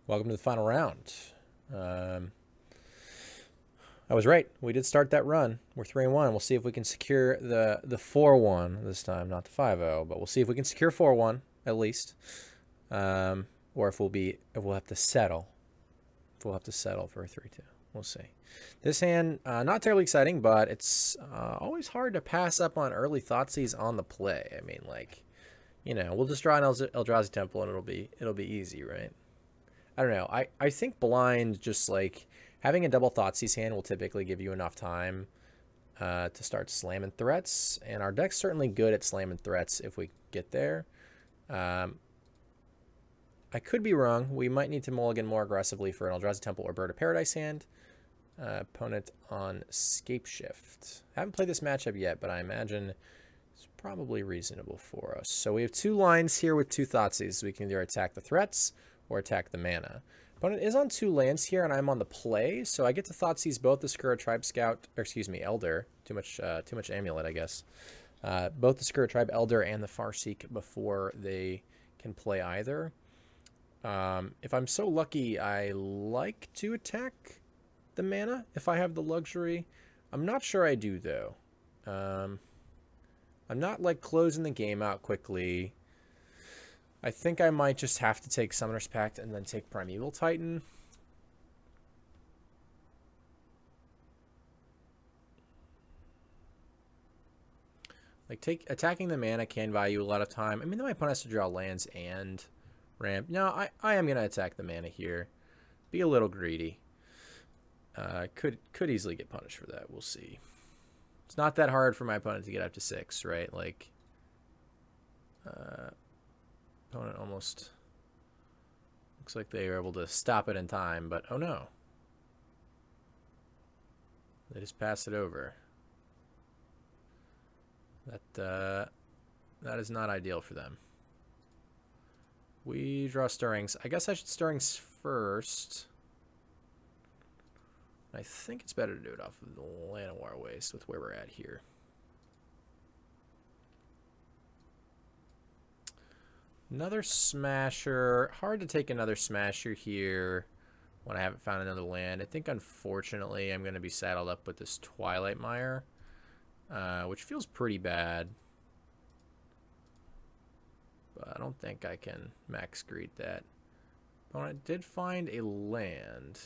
Welcome to the final round. I was right. We did start that run. We're 3-1. We'll see if we can secure the 4-1 this time, not the 5-0, but we'll see if we can secure 4-1 at least, or if we'll have to settle. If we'll have to settle for a 3-2. We'll see. This hand, not terribly exciting, but it's always hard to pass up on early Thoughtseize on the play. I mean, like, you know, we'll just draw an Eldrazi Temple and it'll be easy, right? I don't know. I think blind, just like having a double Thoughtseize hand will typically give you enough time to start slamming threats, and our deck's certainly good at slamming threats if we get there. I could be wrong. We might need to mulligan more aggressively for an Eldrazi Temple or Bird of Paradise hand. Opponent on Scapeshift. Haven't played this matchup yet, but I imagine it's probably reasonable for us. So we have two lines here with two Thoughtseizes. We can either attack the threats or attack the mana. Opponent is on two lands here, and I'm on the play, so I get to Thoughtseize both the Skura Tribe Scout, or excuse me, Elder. Too much Amulet, I guess. Both the Skura Tribe Elder and the Farseek before they can play either. If I'm so lucky, I like to attack the mana if I have the luxury. I'm not sure I do, though. I'm not, like, closing the game out quickly. I think I might just have to take Summoner's Pact and then take Primeval Titan. Like, attacking the mana can value a lot of time. I mean, my opponent has to draw lands and ramp. No, I am going to attack the mana here. Be a little greedy. Could easily get punished for that. We'll see. It's not that hard for my opponent to get up to 6, right? Like, opponent almost looks like they were able to stop it in time, but oh no. They just pass it over. That is not ideal for them. We draw Stirrings. I guess I should Stirrings first. I think it's better to do it off of the Llanowar Waste with where we're at here. Another Smasher. Hard to take another Smasher here when I haven't found another land. I think, unfortunately, I'm going to be saddled up with this Twilight Mire, which feels pretty bad. But I don't think I can max greed that. Opponent did find a land.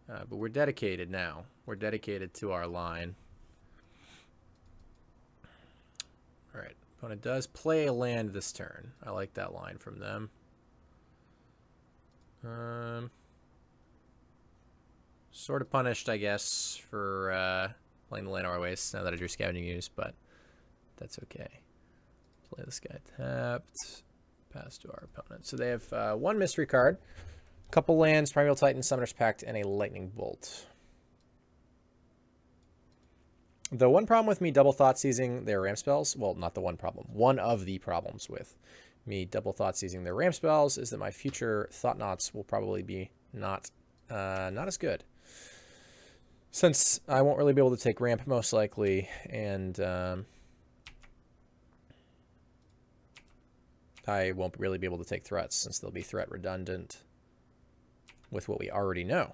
But we're dedicated now. We're dedicated to our line. Alright. Opponent does play a land this turn. I like that line from them. Sort of punished, I guess, for playing the Llanowar Waste now that I drew Scavenging Ooze, but that's okay. Play this guy tapped. Pass to our opponent. So they have one mystery card. Couple lands, Primeval Titan, Summoner's Pact, and a Lightning Bolt. The one problem with me double Thoughtseizing their ramp spells, well, not the one problem, one of the problems with me double Thoughtseizing their ramp spells is that my future Thought-Knots will probably be not as good. Since I won't really be able to take ramp most likely, and I won't really be able to take threats since they'll be threat redundant with what we already know.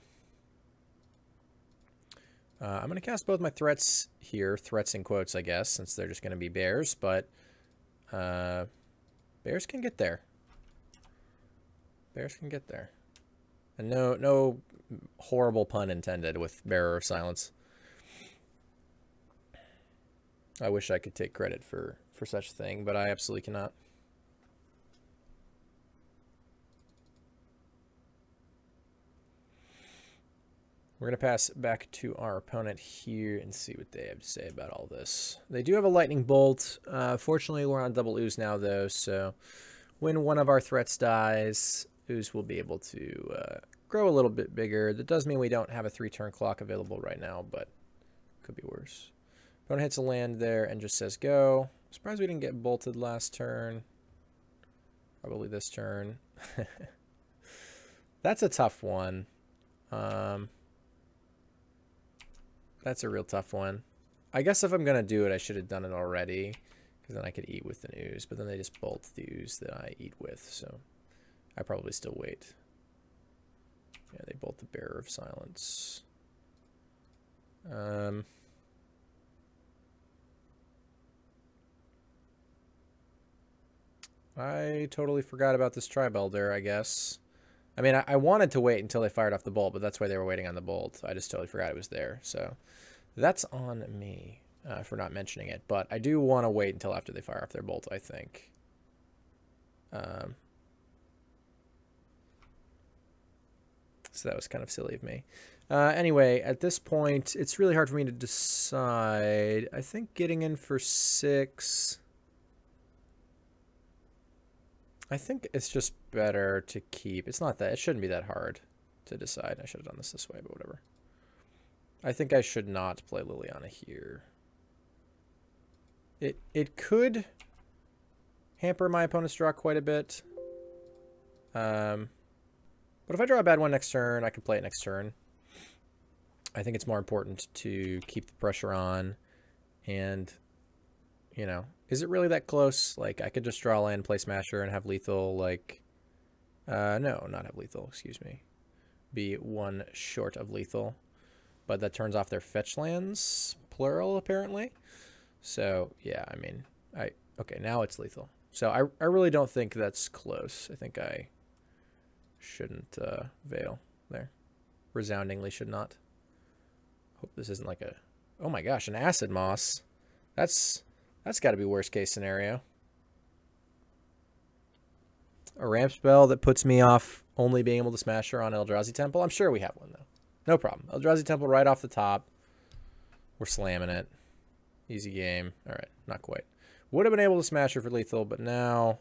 I'm going to cast both my threats here. Threats in quotes, I guess, since they're just going to be bears. But bears can get there. Bears can get there. And no horrible pun intended with Bearer of Silence. I wish I could take credit for such a thing, but I absolutely cannot. We're going to pass back to our opponent here and see what they have to say about all this. They do have a Lightning Bolt. Fortunately, we're on double Ooze now, though, so when one of our threats dies, Ooze will be able to grow a little bit bigger. That does mean we don't have a 3-turn clock available right now, but could be worse. Opponent hits a land there and just says go. Surprised we didn't get bolted last turn. Probably this turn. That's a tough one. That's a real tough one. I guess if I'm going to do it, I should have done it already, because then I could eat with an Ooze, but then they just bolt the Ooze that I eat with, so I probably still wait. Yeah, they bolt the Bearer of Silence. I totally forgot about this Tribe Elder, I guess. I mean, I wanted to wait until they fired off the bolt, but that's why they were waiting on the bolt. I just totally forgot it was there. So that's on me for not mentioning it. But I do want to wait until after they fire off their bolt, I think. So that was kind of silly of me. Anyway, at this point, it's really hard for me to decide. I think getting in for 6... I think it's just better to keep. It's not that. It shouldn't be that hard to decide. I should have done this way, but whatever. I think I should not play Liliana here. It could hamper my opponent's draw quite a bit. But if I draw a bad one next turn, I can play it next turn. I think it's more important to keep the pressure on. And, you know, is it really that close? Like, I could just draw land, play Smasher, and have lethal, like... no, not have lethal, excuse me. Be one short of lethal. But that turns off their fetch lands, plural, apparently. So, yeah, I mean... Okay, now it's lethal. So, I really don't think that's close. I think I shouldn't veil there. Resoundingly should not. Hope this isn't like a... Oh my gosh, an Acid Moss. That's got to be worst case scenario. A ramp spell that puts me off only being able to smash her on Eldrazi Temple. I'm sure we have one, though. No problem. Eldrazi Temple right off the top. We're slamming it. Easy game. All right, not quite. Would have been able to smash her for lethal, but now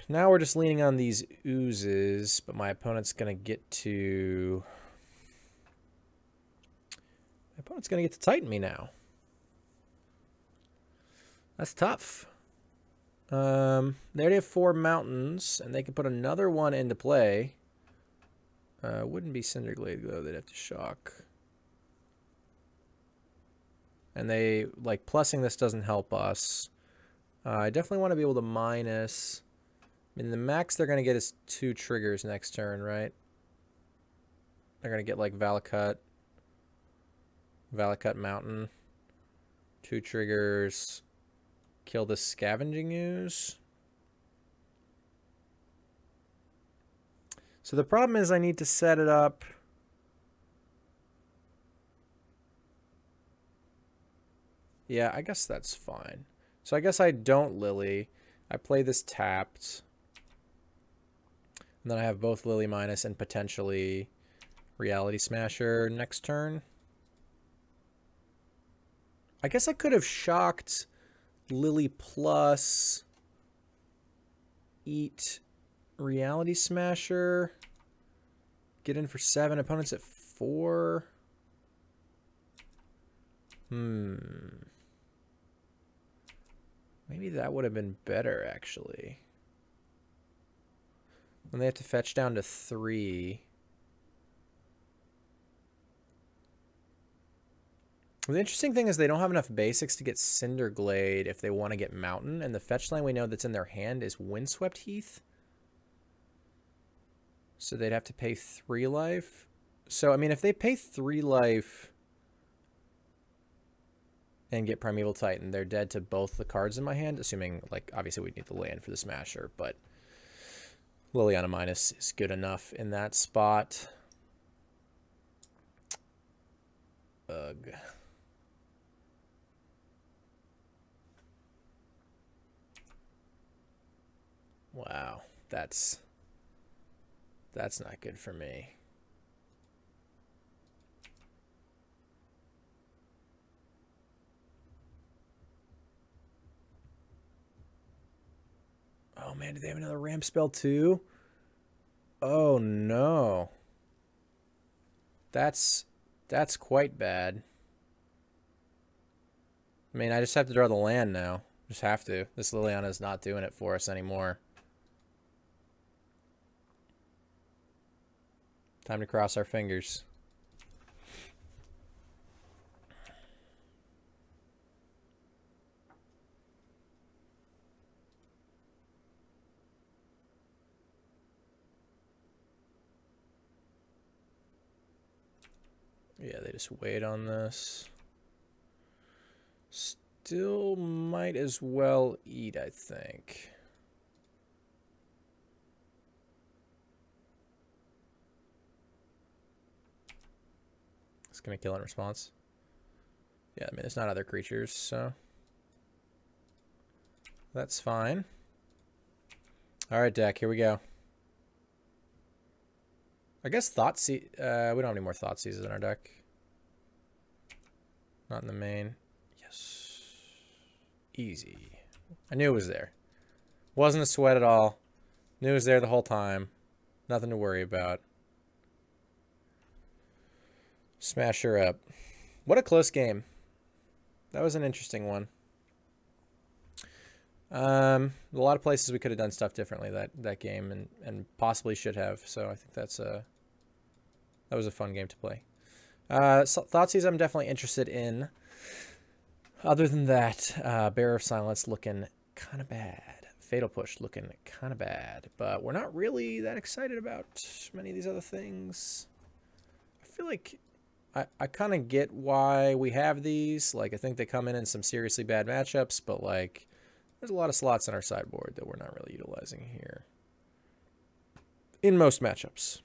we're just leaning on these oozes, but my opponent's going to get to... My opponent's going to get to Titan me now. That's tough. They already have 4 mountains, and they can put another one into play. Wouldn't be Cinderglade, though. They'd have to shock. And they, like, plussing this doesn't help us. I definitely want to be able to minus... I mean, the max they're going to get is 2 triggers next turn, right? They're going to get, like, Valakut Mountain. 2 triggers... Kill the Scavenging Ooze. So the problem is I need to set it up. Yeah, I guess that's fine. So I guess I don't Lily. I play this tapped. And then I have both Lily minus and potentially Reality Smasher next turn. I guess I could have shocked... Lily plus eat Reality Smasher, get in for 7, opponents at 4. Maybe that would have been better, actually. When they have to fetch down to 3. The interesting thing is they don't have enough basics to get Cinderglade if they want to get Mountain, and the fetch land we know that's in their hand is Windswept Heath. So they'd have to pay 3 life. So, I mean, if they pay 3 life and get Primeval Titan, they're dead to both the cards in my hand, assuming, like, obviously we'd need the land for the Smasher, but Liliana minus is good enough in that spot. Ugh. Wow, that's not good for me. Oh man, do they have another ramp spell too? Oh no. That's quite bad. I mean, I just have to draw the land now. Just have to. This Liliana is not doing it for us anymore. Time to cross our fingers. Yeah, they just wait on this. Still might as well eat, I think. It's going to kill in response. Yeah, I mean, there's not other creatures, so that's fine. All right, deck, here we go. I guess Thoughtseize. We don't have any more Thoughtseizes in our deck. Not in the main. Yes. Easy. I knew it was there. Wasn't a sweat at all. Knew it was there the whole time. Nothing to worry about. Smash her up. What a close game. That was an interesting one. A lot of places we could have done stuff differently that game and possibly should have. So I think that was a fun game to play. So Thoughtseize I'm definitely interested in. Other than that, Bearer of Silence looking kind of bad. Fatal Push looking kind of bad. But we're not really that excited about many of these other things. I feel like I kind of get why we have these. Like, I think they come in some seriously bad matchups, but like, there's a lot of slots on our sideboard that we're not really utilizing here. In most matchups.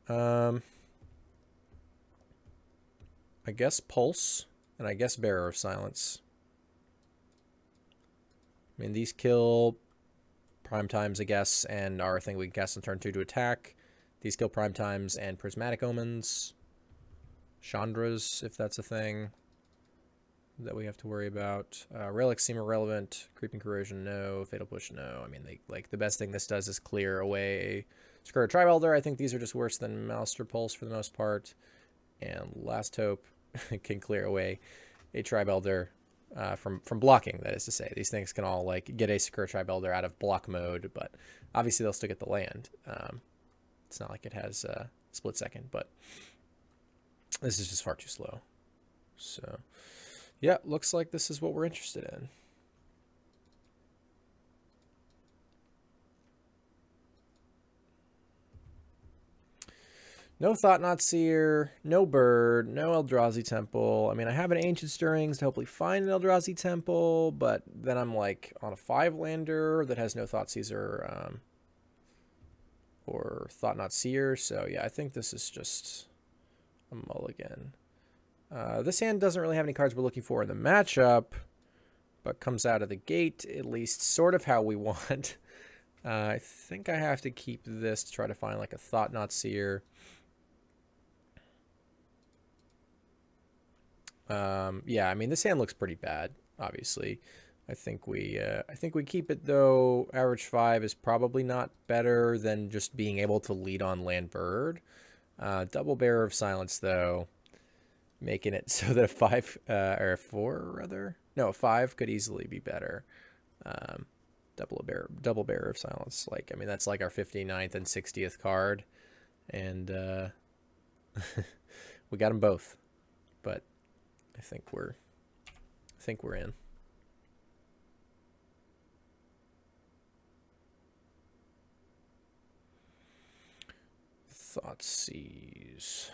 I guess Pulse, and I guess Bearer of Silence. I mean, these kill Prime Times, I guess, and are a thing we can cast on turn 2 to attack. These kill Prime Times and Prismatic Omens. Chandras, if that's a thing that we have to worry about. Relics seem irrelevant. Creeping Corrosion, no. Fatal Push, no. I mean, the best thing this does is clear away Scourge Tribe Elder. I think these are just worse than Maelstrom Pulse for the most part. And Last Hope can clear away a Tribe Elder from blocking, that is to say. These things can all like get a Scourge Tribe Elder out of block mode, but obviously they'll still get the land. It's not like it has split second, but this is just far too slow. So, yeah, looks like this is what we're interested in. No Thought-Knot Seer, no Bird, no Eldrazi Temple. I mean, I have an Ancient Stirrings to hopefully find an Eldrazi Temple, but then I'm like on a 5-lander that has no Thoughtseizure or Thought-Knot Seer. So yeah, I think this is just a mulligan. This hand doesn't really have any cards we're looking for in the matchup, but comes out of the gate at least sort of how we want. I think I have to keep this to try to find like a Thought-Knot Seer. Yeah, I mean, this hand looks pretty bad, obviously. I think we keep it, though. Average 5 is probably not better than just being able to lead on land bird. Double Bearer of Silence, though, making it so that a 5, or a 4, rather? No, a 5 could easily be better. Double Bearer of Silence. Like, I mean, that's like our 59th and 60th card. And, we got them both. But I think we're in. Thoughtseize.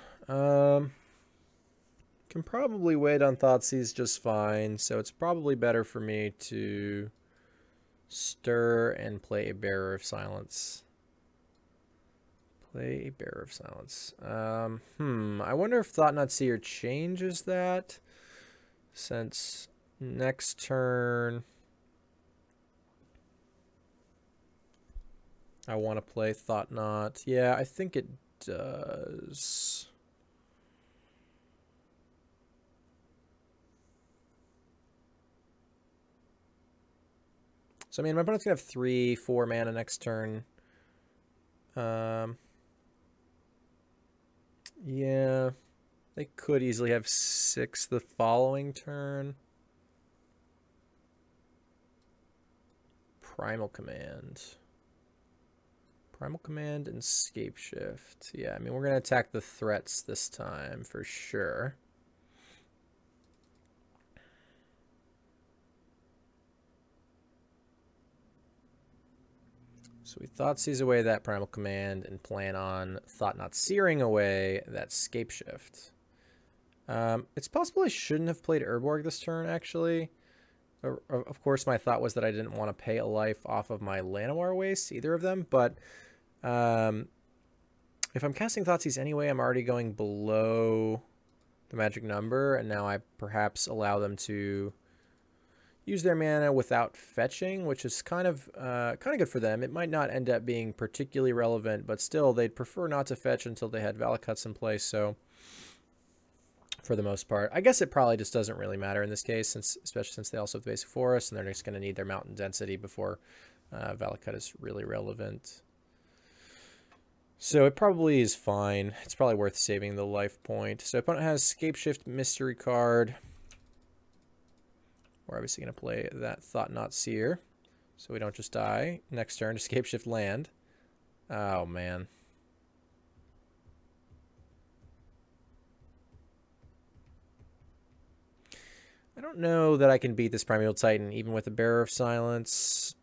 Can probably wait on Thoughtseize just fine, so it's probably better for me to stir and play a Bearer of Silence. Play a Bearer of Silence. I wonder if Thought-Knot Seer changes that, since next turn I want to play Thought-Knot. Yeah, I think it does. So, I mean, my opponent's going to have 3-4 mana next turn. Yeah, they could easily have 6 the following turn. Primal Command. Primal Command and Scape Shift. Yeah, I mean, we're going to attack the threats this time for sure. So we Thoughtseize away that Primal Command and plan on Thought-Knot Searing away that Scape Shift. It's possible I shouldn't have played Urborg this turn, actually. Of course, my thought was that I didn't want to pay a life off of my Llanowar Waste, either of them, but if I'm casting Thoughtseize anyway, I'm already going below the magic number, and now I perhaps allow them to use their mana without fetching, which is kind of good for them. It might not end up being particularly relevant, but still, they'd prefer not to fetch until they had Valakuts in place, so for the most part. I guess it probably just doesn't really matter in this case, especially since they also have the basic forest, and they're just going to need their mountain density before Valakut is really relevant. So it probably is fine. It's probably worth saving the life point. So opponent has Scapeshift Mystery card. We're obviously going to play that Thought-Knot Seer, so we don't just die. Next turn to Scapeshift land. Oh, man. I don't know that I can beat this Primeval Titan, even with a Bearer of Silence.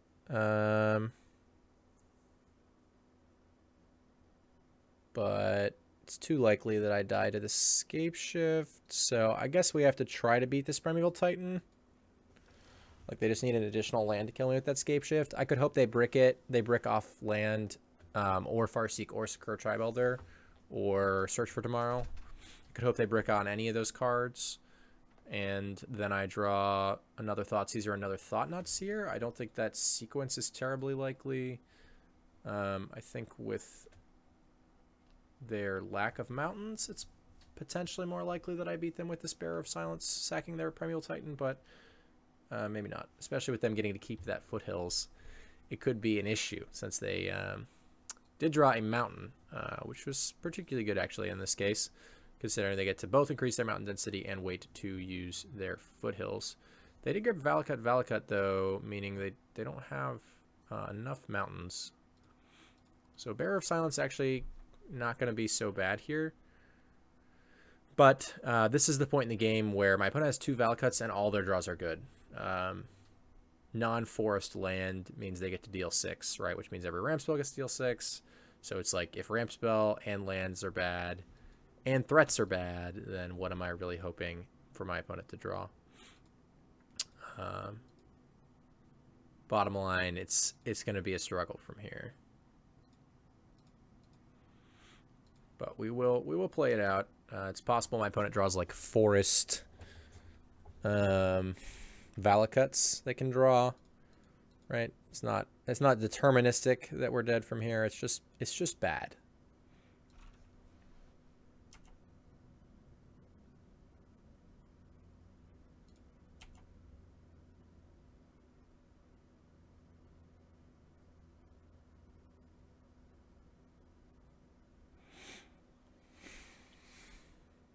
But it's too likely that I die to the Scapeshift, so I guess we have to try to beat this Primeval Titan. Like, they just need an additional land to kill me with that Scapeshift. I could hope they brick it. They brick off land, or Farseek, or Secure Tribe Elder, or Search for Tomorrow. I could hope they brick on any of those cards. And then I draw another Thoughtseize or another Thought-Knot Seer. I don't think that sequence is terribly likely. I think with their lack of mountains, it's potentially more likely that I beat them with the Bearer of Silence sacking their Primeval Titan, but maybe not. Especially with them getting to keep that Foothills. It could be an issue since they did draw a mountain, which was particularly good actually in this case, considering they get to both increase their mountain density and wait to use their Foothills. They did grab Valakut though, meaning they don't have enough mountains. So Bearer of Silence actually not going to be so bad here. But this is the point in the game where my opponent has 2 Valakuts and all their draws are good. Non-forest land means they get to deal 6, right? Which means every ramp spell gets to deal 6. So it's like if ramp spell and lands are bad and threats are bad, then what am I really hoping for my opponent to draw? Bottom line, it's going to be a struggle from here. But we will play it out. It's possible my opponent draws like forest Valakuts they can draw, right? It's not deterministic that we're dead from here. It's just bad.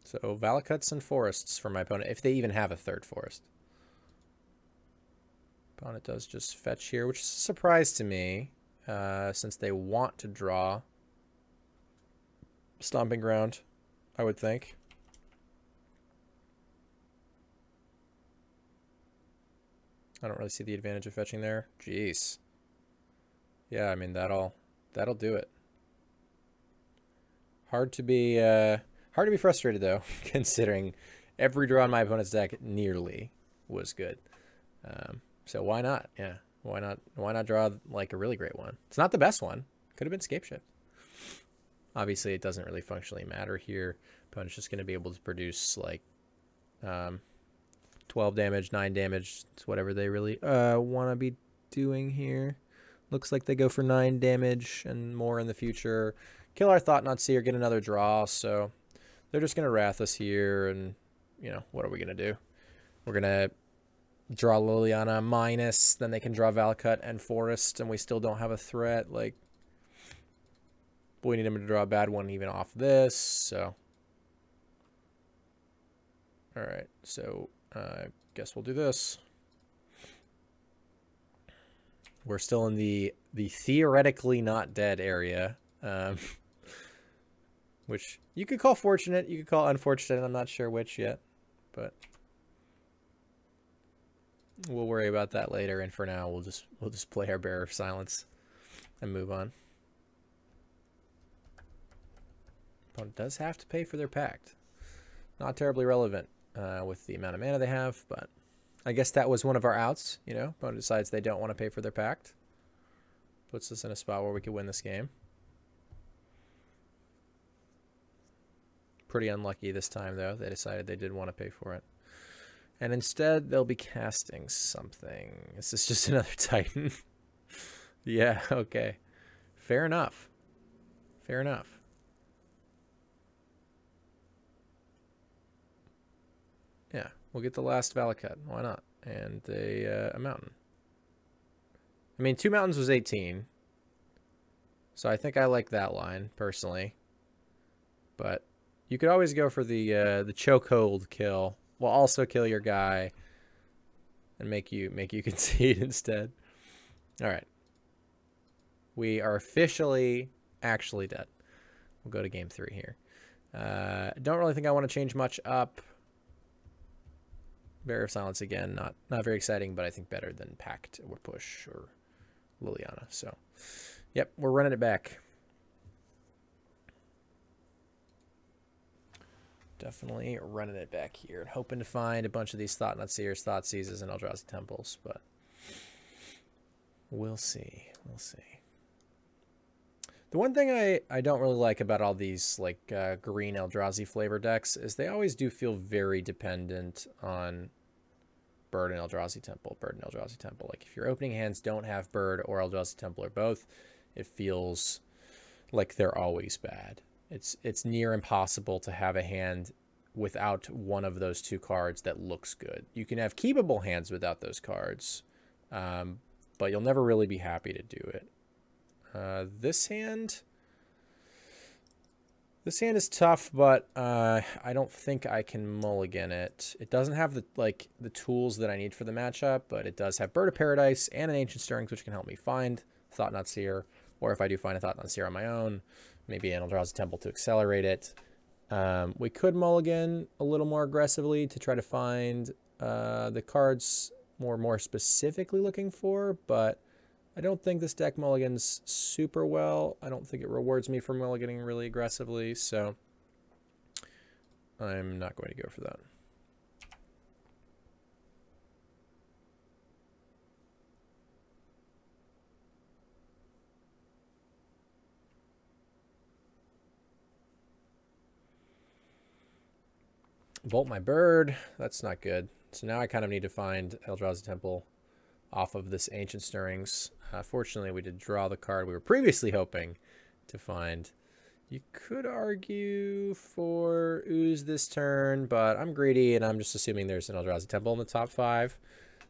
So Valakuts and forests for my opponent, if they even have a third forest. Opponent does just fetch here, which is a surprise to me, since they want to draw Stomping Ground, I would think. I don't really see the advantage of fetching there. Jeez. Yeah, I mean, that'll do it. Hard to be frustrated, though, considering every draw in my opponent's deck nearly was good. So why not? Yeah, why not draw like a really great one? It's not the best one. Could have been Scapeshift. Obviously, it doesn't really functionally matter here. Opponent's just going to be able to produce like 12 damage, 9 damage. It's whatever they really want to be doing here. Looks like they go for 9 damage and more in the future. Kill our Thought-Knot Seer, get another draw, so they're just going to Wrath us here, and, you know, what are we going to do? We're going to draw Liliana minus, then they can draw Valakut and Forest, and we still don't have a threat. Like, we need them to draw a bad one even off this, so. Alright, so I guess we'll do this. We're still in the theoretically not dead area. Which you could call fortunate, you could call unfortunate. I'm not sure which yet, but we'll worry about that later. And for now, we'll just play our Bearer of Silence. and move on. Opponent does have to pay for their pact. Not terribly relevant with the amount of mana they have, but I guess that was one of our outs, you know. Opponent decides they don't want to pay for their pact. Puts us in a spot where we could win this game. Pretty unlucky this time, though. They decided they did want to pay for it. And instead, they'll be casting something. Is this just another Titan? Yeah, okay. Fair enough. Fair enough. Yeah, we'll get the last Valakut. Why not? And a mountain. I mean, 2 mountains was 18. So I think I like that line, personally. But you could always go for the chokehold kill. Will also kill your guy and make you concede instead. All right. We are officially actually dead. We'll go to game 3 here. Don't really think I want to change much up. Barrier of Silence again, not very exciting, but I think better than Pact or Push or Liliana. So, yep, we're running it back. Definitely running it back here and hoping to find a bunch of these Thought-Knot Seers, Thoughtseizes, and Eldrazi Temples, but we'll see. We'll see. The one thing I don't really like about all these like green Eldrazi flavor decks is they always do feel very dependent on Bird and Eldrazi Temple, Bird and Eldrazi Temple. Like if your opening hands don't have Bird or Eldrazi Temple or both, it feels like they're always bad. It's near impossible to have a hand without one of those 2 cards that looks good. You can have keepable hands without those cards, but you'll never really be happy to do it. This hand is tough, but I don't think I can mulligan it. It doesn't have the tools that I need for the matchup, but it does have Bird of Paradise and an Ancient Stirrings, which can help me find Thought-Knot Seer, or if I do find a Thought-Knot Seer on my own, maybe an Eldrazi Temple to accelerate it. We could mulligan a little more aggressively to try to find the cards we're more specifically looking for, but I don't think this deck mulligans super well. I don't think it rewards me for mulliganing really aggressively, so I'm not going to go for that. Bolt my Bird. That's not good. So now I kind of need to find Eldrazi Temple off of this Ancient Stirrings. Fortunately, we did draw the card we were previously hoping to find. You could argue for Ooze this turn, but I'm greedy, and I'm just assuming there's an Eldrazi Temple in the top 5,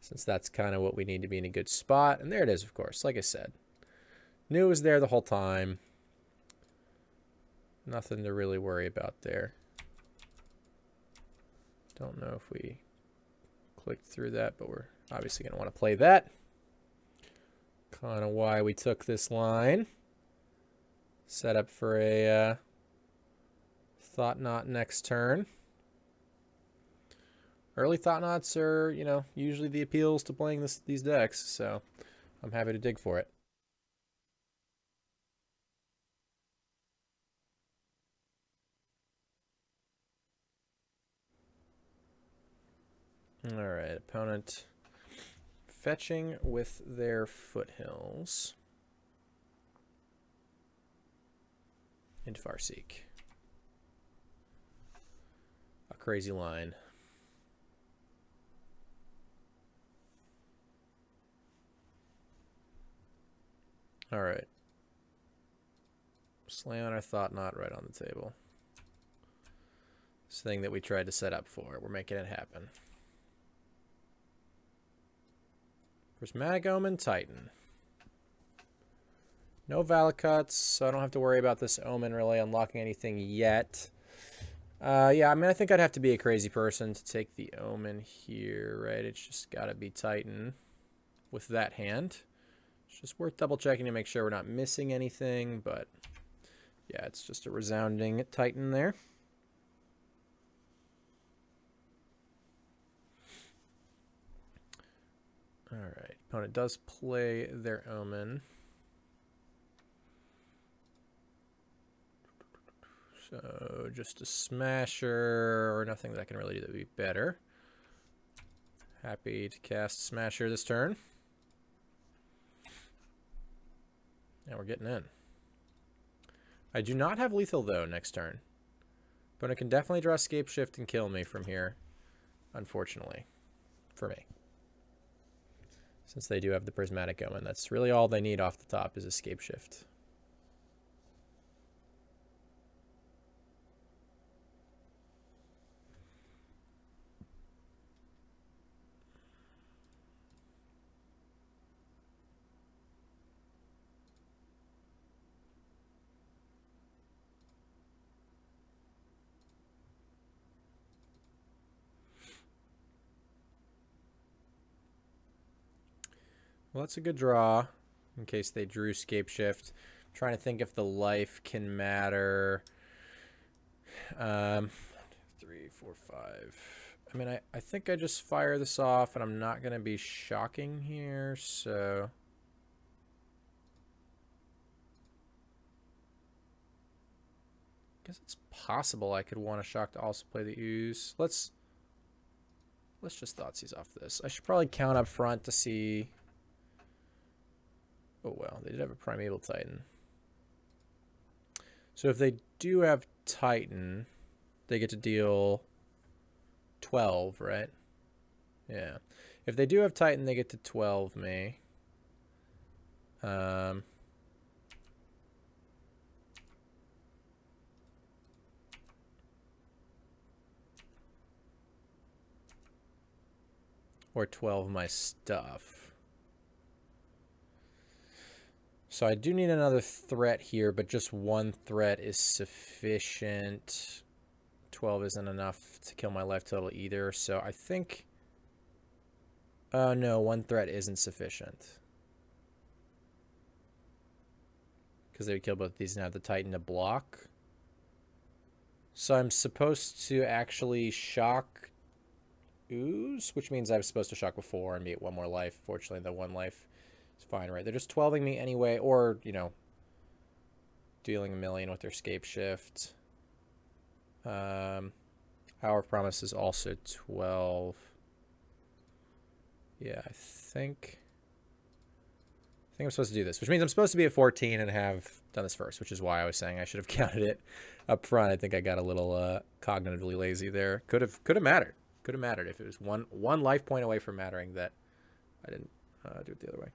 since that's kind of what we need to be in a good spot. And there it is, of course, like I said. Knew it was there the whole time. Nothing to really worry about there. Don't know if we clicked through that, but we're obviously going to want to play that. Kind of why we took this line. Set up for a Thought-Knot next turn. Early Thought-Knots are, you know, usually the appeals to playing these decks, so I'm happy to dig for it. All right, opponent fetching with their Foothills into Farseek. A crazy line. All right. Slam our Thought-Knot right on the table. This thing that we tried to set up for. We're making it happen. Prismatic Omen, Titan. No Valakuts, so I don't have to worry about this Omen really unlocking anything yet. Yeah, I mean, I think I'd have to be a crazy person to take the Omen here, right? It's just got to be Titan with that hand. It's just worth double checking to make sure we're not missing anything, but yeah, it's just a resounding Titan there. All right, opponent does play their Omen. So just a Smasher or nothing that I can really do that would be better. Happy to cast Smasher this turn. And we're getting in. I do not have lethal though next turn. But it can definitely draw Scape Shift and kill me from here. Unfortunately. For me. Since they do have the Prismatic Omen. That's really all they need off the top is Escape Shift. Well, that's a good draw in case they drew Scape Shift. I'm trying to think if the life can matter. 1, 2, 3, 4, 5. I mean, I think I just fire this off and I'm not going to be shocking here, so... I guess it's possible I could want a shock to also play the ooze. Let's just Thoughtseize off this. I should probably count up front to see... Oh, well, they did have a Primeval Titan. So if they do have Titan, they get to deal 12, right? Yeah. If they do have Titan, they get to 12 me. Or 12 my stuff. So I do need another threat here, but just one threat is sufficient. 12 isn't enough to kill my life total either, so I think... no, one threat isn't sufficient. Because they would kill both these and have the Titan to block. So I'm supposed to actually shock ooze, which means I'm supposed to shock before and be at one more life. Fortunately, the one life is fine, right? They're just 12ing me anyway, or, you know, dealing a million with their Scape Shift. Hour of Promise is also 12. Yeah, I think I'm supposed to do this, which means I'm supposed to be at 14 and have done this first, which is why I was saying I should have counted it up front. I think I got a little cognitively lazy there. Could have mattered. Could have mattered if it was one life point away from mattering that I didn't do it the other way.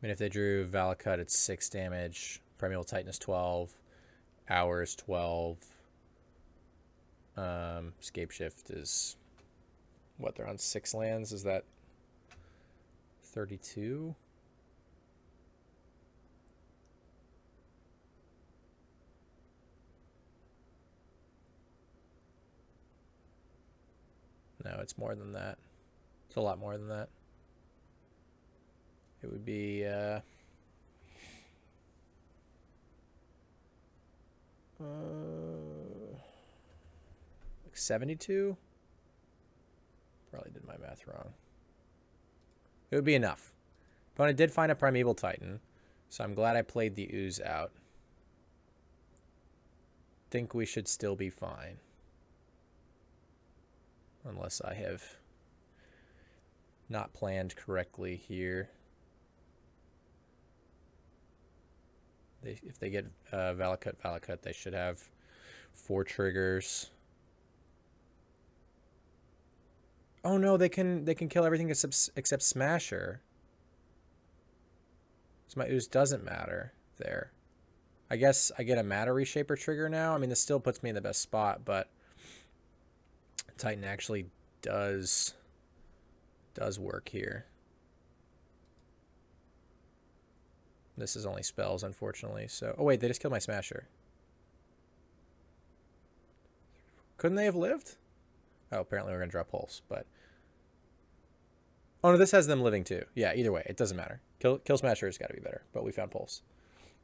I mean, if they drew Valakut, it's 6 damage. Primeval Titan is 12. Hour is 12. Scape Shift is... What, they're on 6 lands? Is that 32? No, it's more than that. It's a lot more than that. It would be like 72. Probably did my math wrong. It would be enough. Opponent did find a Primeval Titan, so I'm glad I played the ooze out. Think we should still be fine. Unless I have not planned correctly here. If they get Valakut, they should have 4 triggers. Oh no, they can kill everything except Smasher. So my ooze doesn't matter there. I guess I get a Matter Reshaper trigger now. I mean, this still puts me in the best spot, but Titan actually does work here. This is only spells, unfortunately. So, oh wait, they just killed my Smasher. Couldn't they have lived? Oh, apparently we're going to draw Pulse, but... Oh, no, this has them living too. Yeah, either way, it doesn't matter. Kill Smasher has got to be better, but we found Pulse.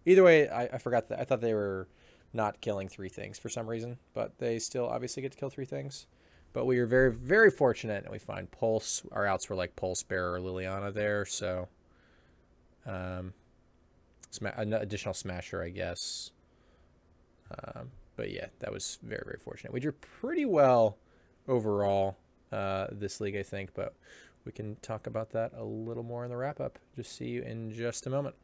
Either way, I forgot that. I thought they were not killing 3 things for some reason, but they still obviously get to kill 3 things. But we were very, very fortunate, and we find Pulse. Our outs were like Pulse Bearer or Liliana there, so... an additional Smasher, I guess. But yeah, that was very, very fortunate. We drew pretty well overall this league, I think, but we can talk about that a little more in the wrap-up. Just see you in just a moment.